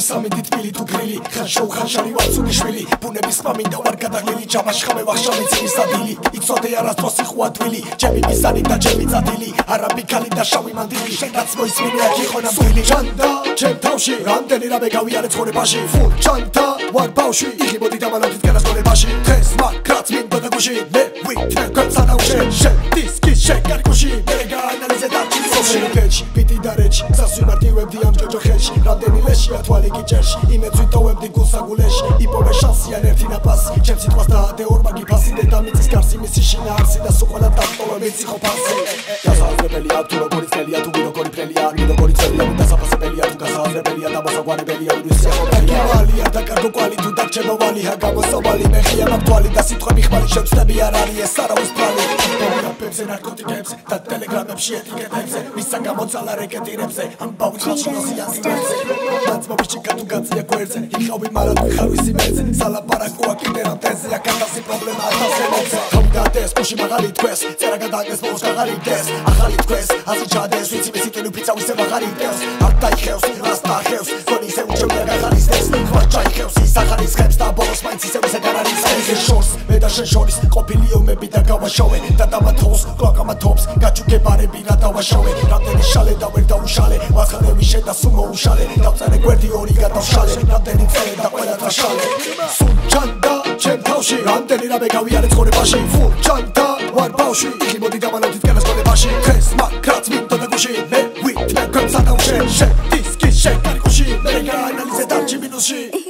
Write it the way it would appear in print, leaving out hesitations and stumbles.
სამედი თბილი თუ გრილი ხანშოუ ხანშალი ვაცუდი შვილი ბუნების პამინდა ვარ გადაღლილი ჯამაში ხამე ვახშამი ცინის ადილი იცოდე არასდროს იხვა თვილი ჩემი მიზანი და ჩემი წადილი არაბი ქალი და შავი მანდილი შენაც მოისმინე აქ იყო ნამდვილი ჩანდა ჩემ თავში რამდენი რამე გავიარე ცხოვრებაში ფულ ჩანდა ვარ ბავშვი იღებოდი დამალავდით განასწორებაში დღეს მაგრაც მინდა და გუში მე ვიქნებ განსანაუშე შენ დისკის შეკარგუში მე გაანალიზე და ჩისოში კეჩი პიტი და რეჩი გასვიმარტივებდი ამ ჯოჯოხეში რამდენი ლეშია თვალი გიჭერში იმედს ვიტოვებდი გულსაგულეში იპოვე შანსიან ერთი ნაფასი ჩემ სიტყვას დაადე ორმაგი ფასი დედამიწის გარსი მისი შინაარსი და სულ დატოვე ვიცი ხო ფასი გასააზრებელია თუ როგორი წელია თუ როგორი ფრელია არ როგორი წელია და საფასებელია თუ გასააზრებელია და მოსაგვარებელია უდისია ხორელია ვალია და კარგო კვალი თუ დარჩება ვალია გამოსავალი მეხია მაგთვალი და სიტყვები ხმალი შევწდები არ არის ეს არავის ბრალი პოპულარებზე ნარკოტიკებზე და ტელეგრამებში ეტიკეტებზე მისა გამოძალა რეკეტირებზე ამ ბავშვში ნოზიანზე მაცმობში კატუგაცია გვერდზე იხავი მარად ხარვისი მეზე სალაპარაკოა კიდე რამდენზე აკატასი პრობლემა ათასემოზე თავდადეს გუში მაღალი თქვეს წერა გადააგეს ბოლოს გაღარიდეს ახალი თქვეს აზრი ჩადეს ვიცი მე სიტყვი ფიცავისე მაღარიდეს არ დაიხევს რას დაახევს გონიზე უჩვენია გაღარისდეს ხმა ჩაიხევს ის ახალის ხებს და ბოლოს მაინც ისევ ისე გარარისდეს ეს შორს მე და შენ შორის ყოფილი ომები და გავაშოვე და დამათოს კლაკამათობს გაჩუქებარები რა დავაშოვე რამდენი შალე და ვერ დაუშალე ვახალები შედა სუმო უშალე დავწერე გვერდი ორი გადავშალე რამდენი წელე და ყველა დაშალე სულ ჩანდა ჩემ თავში რამდენი რამე გავიარე ცხოვრებაში ფულ ჩანდა ვარ ბავშვი იღებოდი დამალავდით განასწორებაში დღეს მაგრაც მინდა და გუში მე ვიქნებ განსანაუშე შენ დისკის შეკარგუში მე გაანალიზე და ჩი მინუსში